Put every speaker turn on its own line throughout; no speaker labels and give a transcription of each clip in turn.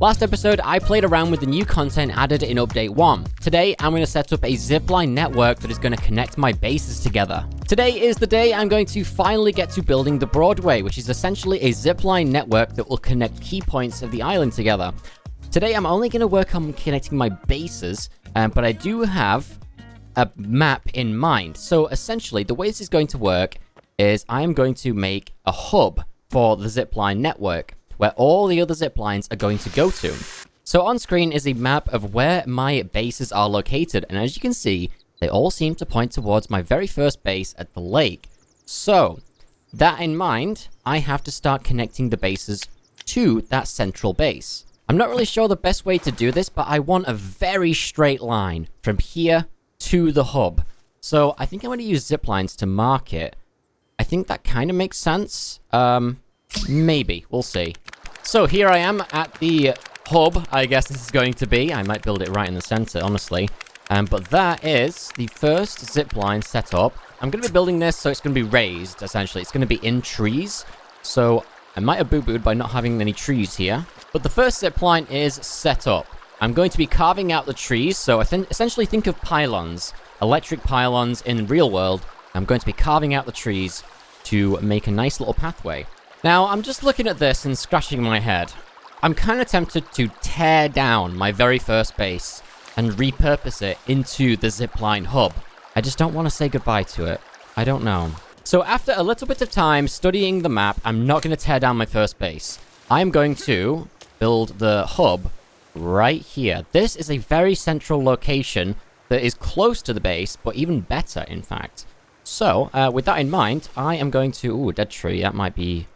Last episode, I played around with the new content added in Update 1. Today, I'm going to set up a zipline network that is going to connect my bases together. Today is the day I'm going to finally get to building the Broadway, which is essentially a zipline network that will connect key points of the island together. Today, I'm only going to work on connecting my bases, but I do have a map in mind. So essentially, the way this is going to work is I am going to make a hub for the zipline network, where all the other ziplines are going to go to. So on screen is a map of where my bases are located, and as you can see, they all seem to point towards my very first base at the lake. So, that in mind, I have to start connecting the bases to that central base. I'm not really sure the best way to do this, but I want a very straight line from here to the hub. So I think I'm going to use ziplines to mark it. I think that kind of makes sense. Maybe. We'll see. So here I am at the hub, I guess this is going to be. I might build it right in the center, honestly. But that is the first zipline set up. I'm going to be building this so it's going to be raised, essentially. It's going to be in trees. So I might have boo-booed by not having any trees here. But the first zipline is set up. I'm going to be carving out the trees. So essentially think of pylons, electric pylons in the real world. I'm going to be carving out the trees to make a nice little pathway. Now, I'm just looking at this and scratching my head. I'm kind of tempted to tear down my very first base and repurpose it into the zipline hub. I just don't want to say goodbye to it. I don't know. So after a little bit of time studying the map, I'm not going to tear down my first base. I'm going to build the hub right here. This is a very central location that is close to the base, but even better, in fact. So, with that in mind, I am going to... Ooh, dead tree. That might be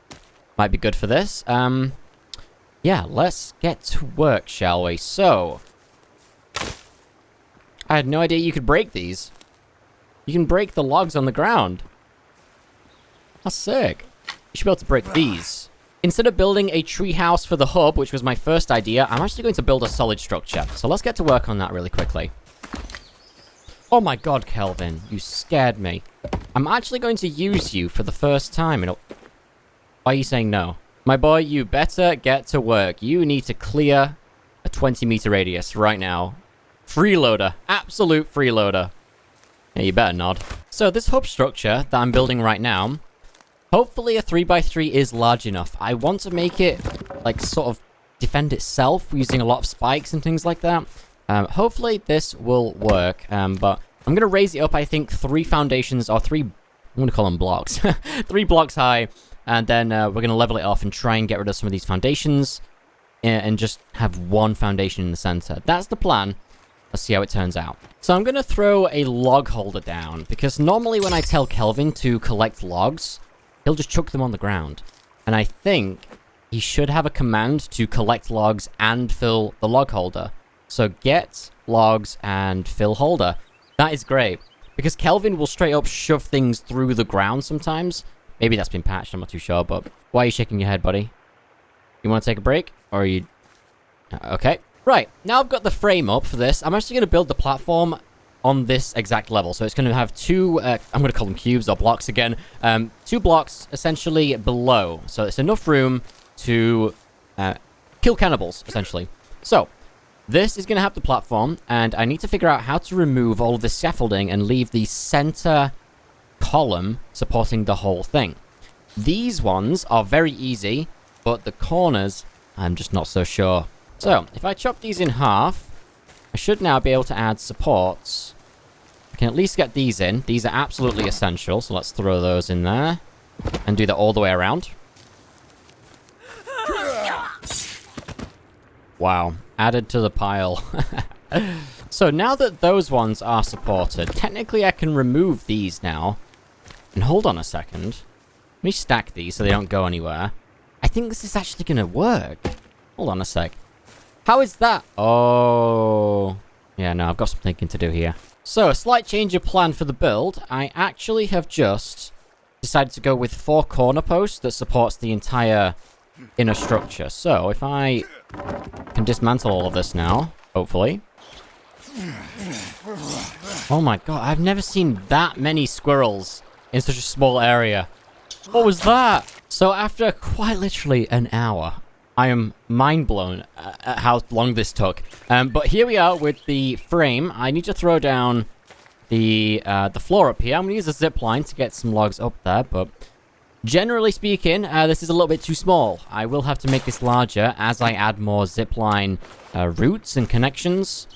good for this. Yeah, let's get to work, shall we? So, I had no idea you could break these. You can break the logs on the ground. That's sick. You should be able to break these. Instead of building a tree house for the hub, which was my first idea, I'm actually going to build a solid structure. So let's get to work on that really quickly. Oh my god, Kelvin, you scared me. I'm actually going to use you for the first time. Why are you saying no? My boy, you better get to work. You need to clear a 20-meter radius right now. Freeloader. Absolute freeloader. Yeah, you better nod. So this hub structure that I'm building right now, hopefully a 3x3 is large enough. I want to make it, like, sort of defend itself using a lot of spikes and things like that. Hopefully this will work, but I'm going to raise it up, I think, 3 foundations, or 3, I'm going to call them blocks, 3 blocks high, and then we're going to level it off and try and get rid of some of these foundations, and just have 1 foundation in the center. That's the plan. Let's see how it turns out. So I'm going to throw a log holder down, because normally when I tell Kelvin to collect logs, he'll just chuck them on the ground. And I think he should have a command to collect logs and fill the log holder. So get logs and fill holder. That is great. Because Kelvin will straight up shove things through the ground sometimes. Maybe that's been patched, I'm not too sure, but... Why are you shaking your head, buddy? You want to take a break? Or are you... Okay. Right, now I've got the frame up for this. I'm actually going to build the platform on this exact level. So it's going to have 2... I'm going to call them cubes or blocks again. 2 blocks essentially below. So it's enough room to kill cannibals, essentially. So... This is going to have the platform, and I need to figure out how to remove all of the scaffolding and leave the center column supporting the whole thing. These ones are very easy, but the corners, I'm just not so sure. So, if I chop these in half, I should now be able to add supports. I can at least get these in. These are absolutely essential, so let's throw those in there. And do that all the way around. Wow. Added to the pile. So now that those ones are supported, technically I can remove these now. And hold on a second. Let me stack these so they don't go anywhere. I think this is actually going to work. Hold on a sec. How is that? Oh. Yeah, no, I've got some thinking to do here. So, a slight change of plan for the build. I actually have just decided to go with 4 corner posts that supports the entire inner structure. So, if I can dismantle all of this now, hopefully. Oh my god, I've never seen that many squirrels in such a small area. What was that? So after quite literally an hour I am mind blown at how long this took. But here we are with the frame. I need to throw down the floor up here. I'm gonna use a zip line to get some logs up there, but generally speaking, this is a little bit too small. I will have to make this larger as I add more zipline routes and connections.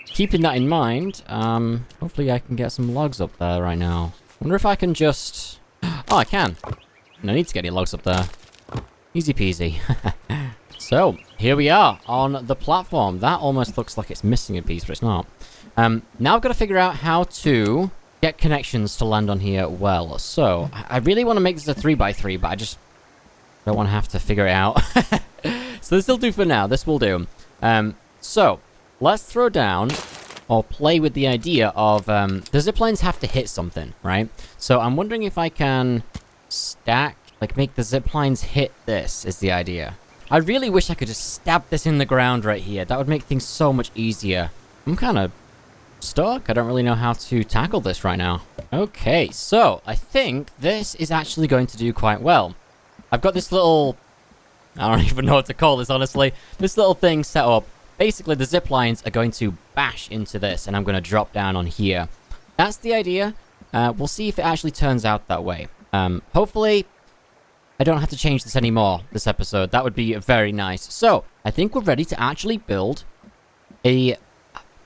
Keeping that in mind, hopefully I can get some logs up there right now. Wonder if I can just... Oh, I can. No need to get any logs up there. Easy peasy. So, here we are on the platform. That almost looks like it's missing a piece, but it's not. Now I've got to figure out how to get connections to land on here well. So, I really want to make this a 3x3, but I just don't want to have to figure it out. So this will do for now. This will do. So, let's throw down or play with the idea of the ziplines have to hit something, right? So I'm wondering if I can stack, like make the ziplines hit this is the idea. I really wish I could just stab this in the ground right here. That would make things so much easier. I'm kind of stuck. I don't really know how to tackle this right now. Okay, so I think this is actually going to do quite well. I've got this little... I don't even know what to call this, honestly. This little thing set up. Basically, the zip lines are going to bash into this, and I'm going to drop down on here. That's the idea. We'll see if it actually turns out that way. Hopefully, I don't have to change this anymore this episode. That would be very nice. So, I think we're ready to actually build a...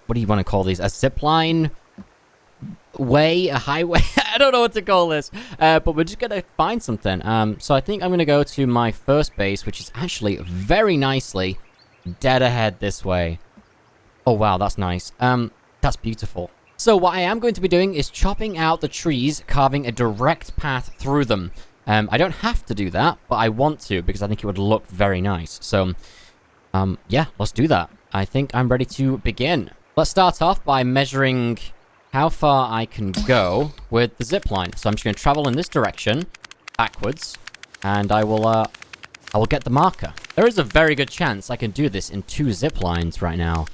What do you want to call these? A zipline way? A highway? I don't know what to call this. But we're just going to find something. So, I think I'm going to go to my first base, which is actually very nicely... dead ahead this way. Oh wow, that's nice. That's beautiful. So what I am going to be doing is chopping out the trees, carving a direct path through them. I don't have to do that, but I want to because I think it would look very nice. So, yeah, let's do that. I think I'm ready to begin. Let's start off by measuring how far I can go with the zipline. So I'm just going to travel in this direction, backwards, and I will get the marker. There is a very good chance I can do this in 2 zip lines right now.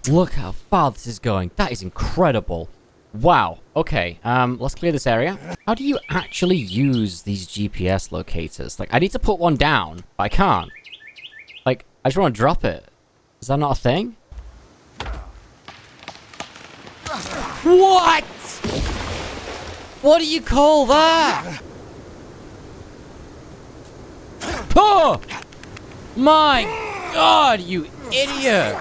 Look how far this is going. That is incredible. Wow. Okay, let's clear this area. How do you actually use these GPS locators? Like, I need to put one down, but I can't. Like, I just want to drop it. Is that not a thing? What? What do you call that? Oh! My God, you idiot!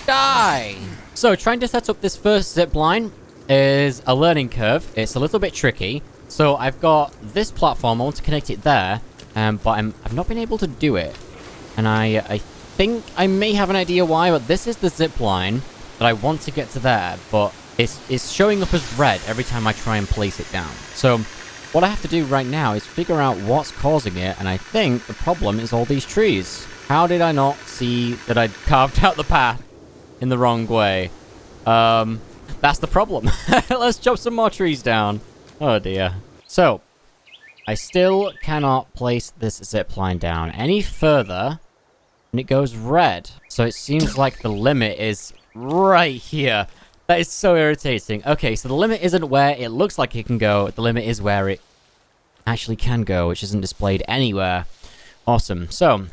Die! So, trying to set up this first zip line is a learning curve. It's a little bit tricky. So, I've got this platform. I want to connect it there, but I've not been able to do it. And I think I may have an idea why, but this is the zip line that I want to get to there, but it's showing up as red every time I try and place it down. So, what I have to do right now is figure out what's causing it, and I think the problem is all these trees. How did I not see that I'd carved out the path in the wrong way? That's the problem. Let's chop some more trees down. Oh dear. So, I still cannot place this zip line down any further, and it goes red. So it seems like the limit is right here. That is so irritating. Okay, so the limit isn't where it looks like it can go. The limit is where it actually can go, which isn't displayed anywhere. Awesome. So,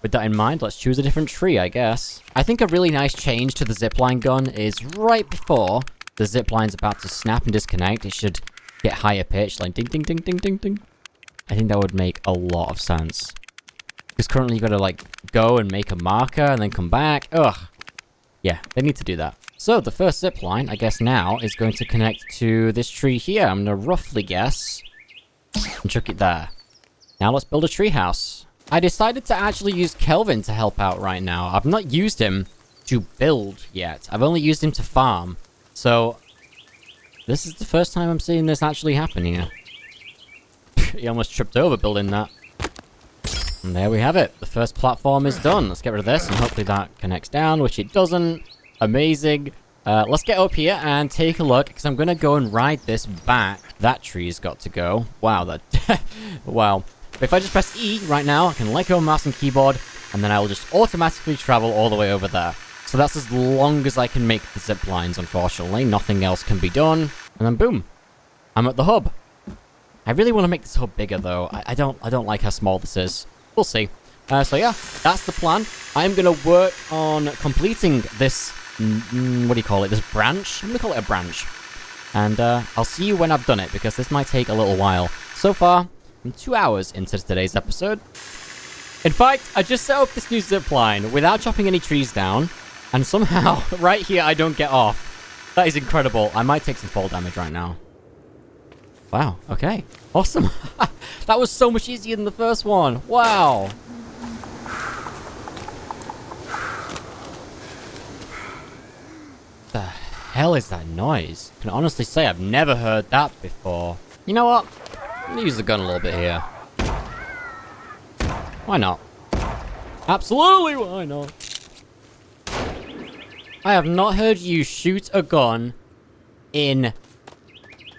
with that in mind, let's choose a different tree, I guess. I think a really nice change to the zipline gun is right before the zipline's about to snap and disconnect. It should get higher pitch, like ding, ding, ding, ding, ding, ding. I think that would make a lot of sense. Because currently you've got to, like, go and make a marker and then come back. Ugh. Yeah, they need to do that. So, the first zipline, I guess now, is going to connect to this tree here. I'm going to roughly guess and chuck it there. Now let's build a treehouse. I decided to actually use Kelvin to help out right now. I've not used him to build yet. I've only used him to farm. So, this is the first time I'm seeing this actually happen here. He almost tripped over building that. And there we have it. The first platform is done. Let's get rid of this, and hopefully that connects down, which it doesn't. Amazing. Let's get up here and take a look, because I'm going to go and ride this back. That tree's got to go. Wow, that... wow. If I just press E right now, I can let go of mouse and keyboard, and then I will just automatically travel all the way over there. So that's as long as I can make the zip lines, unfortunately. Nothing else can be done. And then boom. I'm at the hub. I really want to make this hub bigger, though. I don't like how small this is. We'll see. So yeah, that's the plan. I'm gonna work on completing this, what do you call it, this branch? I'm gonna call it a branch. And I'll see you when I've done it, because this might take a little while. So far, I'm 2 hours into today's episode. In fact, I just set up this new zipline without chopping any trees down, and somehow, right here, I don't get off. That is incredible. I might take some fall damage right now. Wow, okay. Awesome. That was so much easier than the first one. Wow. The hell is that noise? I can honestly say I've never heard that before. You know what? I'm gonna use the gun a little bit here. Why not? Absolutely, why not? I have not heard you shoot a gun in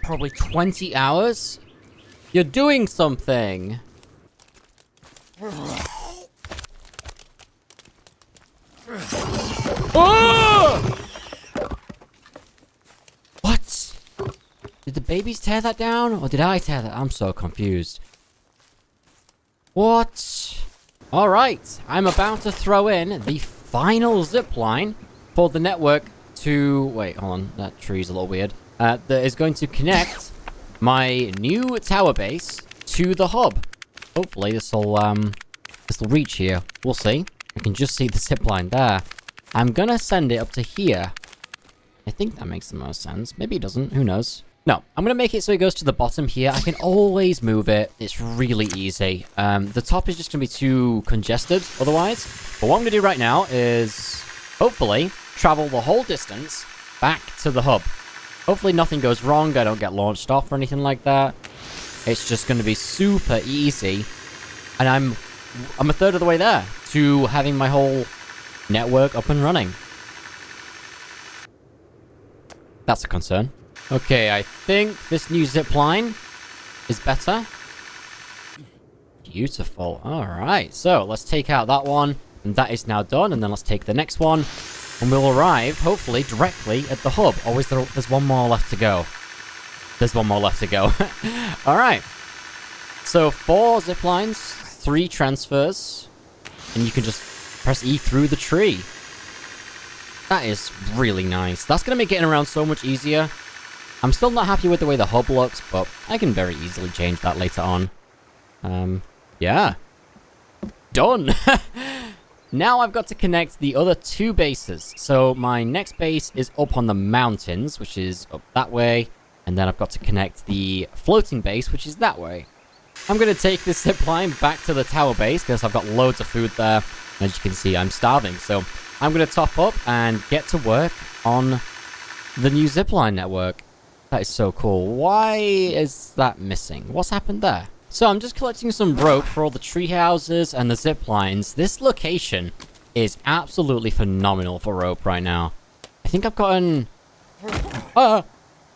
probably 20 hours. You're doing something. Oh! What? Did the babies tear that down? Or did I tear that? I'm so confused. What? Alright, I'm about to throw in the final zipline for the network to... Wait, hold on, that tree's a little weird. That is going to connect my new tower base to the hub. Hopefully this'll reach here. We'll see. I can just see the zipline there. I'm gonna send it up to here. I think that makes the most sense. Maybe it doesn't, who knows? No, I'm going to make it so it goes to the bottom here. I can always move it. It's really easy. The top is just going to be too congested otherwise. But what I'm going to do right now is, hopefully, travel the whole distance back to the hub. Hopefully nothing goes wrong. I don't get launched off or anything like that. It's just going to be super easy. And I'm a third of the way there to having my whole network up and running. That's a concern. Okay, I think this new zipline is better. Beautiful. Alright, so let's take out that one. And that is now done. And then let's take the next one. And we'll arrive, hopefully, directly at the hub. Oh, there's one more left to go. There's one more left to go. Alright. So 4 ziplines, 3 transfers. And you can just press E through the tree. That is really nice. That's going to make getting around so much easier. I'm still not happy with the way the hub looks, but I can very easily change that later on. Yeah. Done! Now I've got to connect the other 2 bases. So my next base is up on the mountains, which is up that way. And then I've got to connect the floating base, which is that way. I'm going to take this zipline back to the tower base, because I've got loads of food there. As you can see, I'm starving. So I'm going to top up and get to work on the new zipline network. That is so cool. Why is that missing? What's happened there? So I'm just collecting some rope for all the tree houses and the zip lines. This location is absolutely phenomenal for rope right now. I think I've gotten... I'm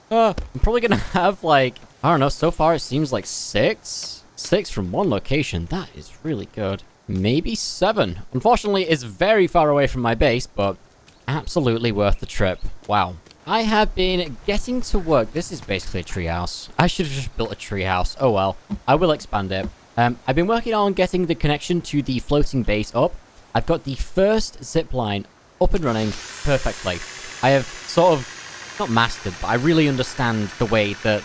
probably gonna have like... I don't know, so far it seems like 6? 6 from one location. That is really good. Maybe 7. Unfortunately, it's very far away from my base, but absolutely worth the trip. Wow. I have been getting to work. This is basically a treehouse. I should have just built a treehouse. Oh well. I will expand it. I've been working on getting the connection to the floating base up. I've got the first zipline up and running perfectly. I have sort of, not mastered, but I really understand the way that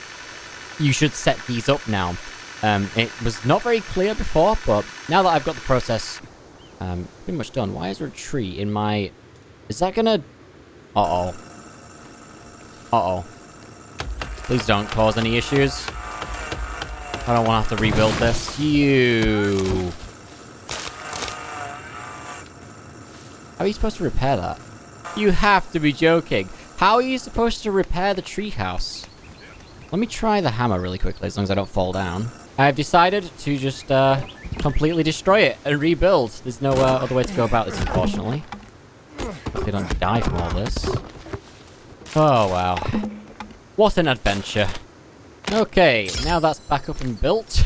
you should set these up now. It was not very clear before, but now that I've got the process pretty much done. Why is there a tree in my... Is that gonna... Uh-oh. Uh-oh. Please don't cause any issues. I don't want to have to rebuild this. You... How are you supposed to repair that? You have to be joking. How are you supposed to repair the treehouse? Let me try the hammer really quickly, as long as I don't fall down. I've decided to just completely destroy it and rebuild. There's no other way to go about this, unfortunately. They don't die from all this. Oh, wow. What an adventure. Okay, now that's back up and built.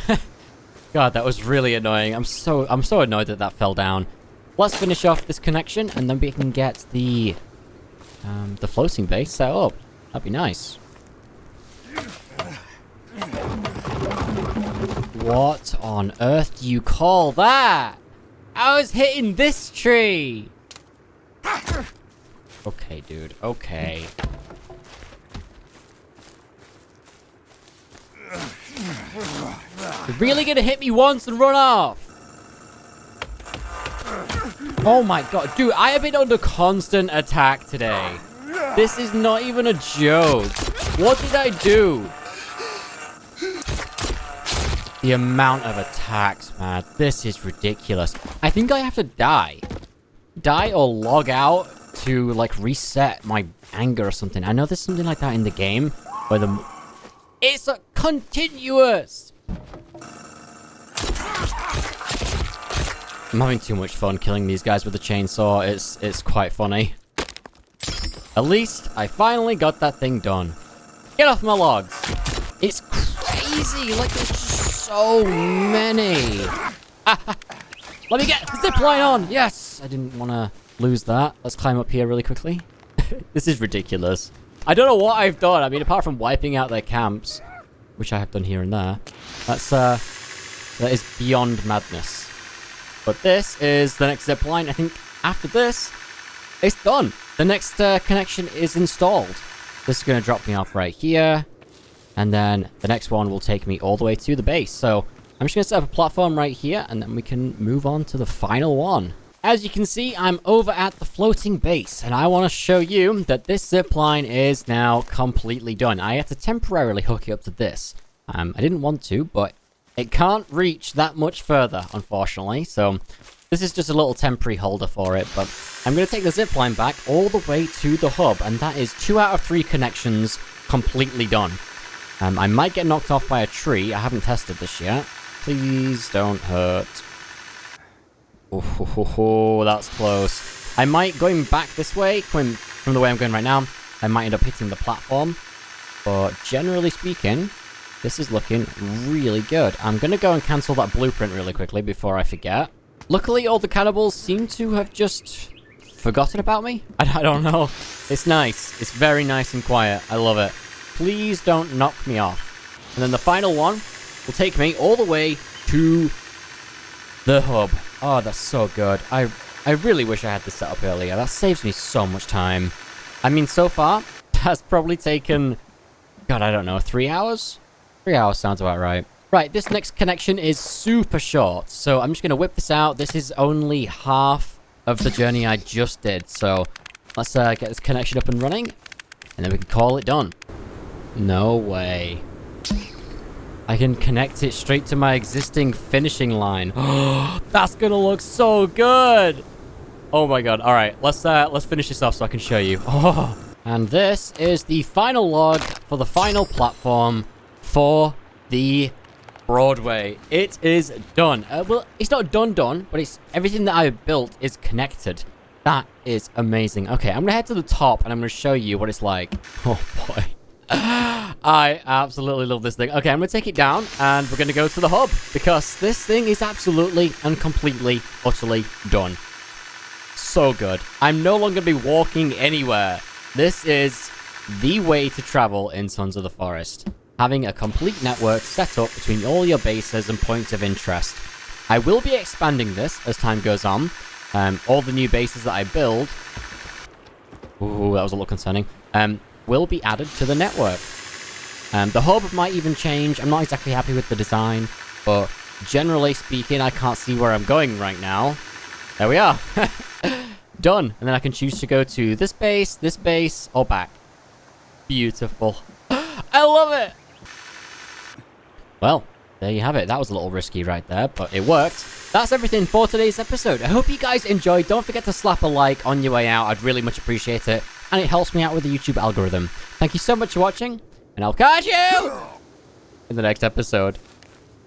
God, that was really annoying. I'm so annoyed that that fell down. Let's finish off this connection, and then we can get the floating base set up. That'd be nice. What on earth do you call that? I was hitting this tree. Okay, dude. Okay. You're really gonna hit me once and run off? Oh my god. Dude, I have been under constant attack today. This is not even a joke. What did I do? The amount of attacks, man. This is ridiculous. I think I have to die. Die or log out to, like, reset my anger or something. I know there's something like that in the game where the... It's a continuous! I'm having too much fun killing these guys with a chainsaw. It's quite funny. At least I finally got that thing done. Get off my logs. It's crazy. Like, there's just so many. Let me get the zipline on. Yes. I didn't want to lose that. Let's climb up here really quickly. This is ridiculous. I don't know what I've done. I mean, apart from wiping out their camps, which I have done here and there. That is beyond madness. But this is the next zipline. I think after this, it's done. The next connection is installed. This is going to drop me off right here. And then the next one will take me all the way to the base. So I'm just going to set up a platform right here, and then we can move on to the final one. As you can see, I'm over at the floating base, and I want to show you that this zipline is now completely done. I had to temporarily hook it up to this. I didn't want to, but it can't reach that much further, unfortunately. So this is just a little temporary holder for it, but I'm going to take the zipline back all the way to the hub, and that is 2 out of 3 connections completely done. I might get knocked off by a tree. I haven't tested this yet. Please don't hurt. Oh, that's close. I might, going back this way, from the way I'm going right now, I might end up hitting the platform. But generally speaking, this is looking really good. I'm going to go and cancel that blueprint really quickly before I forget. Luckily, all the cannibals seem to have just forgotten about me. I don't know. It's nice. It's very nice and quiet. I love it. Please don't knock me off. And then the final one will take me all the way to the hub. Oh, that's so good. I really wish I had this set up earlier. That saves me so much time. I mean, so far, that's probably taken, God, I don't know, 3 hours? 3 hours sounds about right. Right, this next connection is super short. So I'm just going to whip this out. This is only half of the journey I just did. So let's get this connection up and running. And then we can call it done. No way. I can connect it straight to my existing finishing line. Oh, that's gonna look so good. Oh my god. All right, let's finish this off so I can show you. Oh, and this is the final log for the final platform for the Broadway. It is done. Well, it's not done, but it's everything that I built is connected. That is amazing. Okay, I'm gonna head to the top and I'm gonna show you what it's like. Oh boy. I absolutely love this thing. Okay, I'm going to take it down, and we're going to go to the hub, because this thing is absolutely and completely, utterly done. So good. I'm no longer going to be walking anywhere. This is the way to travel in Sons of the Forest. Having a complete network set up between all your bases and points of interest. I will be expanding this as time goes on. All the new bases that I build... Ooh, that was a little concerning. Will be added to the network. The hub might even change. I'm not exactly happy with the design, but generally speaking, I can't see where I'm going right now. There we are. Done. And then I can choose to go to this base, or back. Beautiful. I love it! Well, there you have it. That was a little risky right there, but it worked. That's everything for today's episode. I hope you guys enjoyed. Don't forget to slap a like on your way out. I'd really much appreciate it. And it helps me out with the YouTube algorithm. Thank you so much for watching, and I'll catch you in the next episode.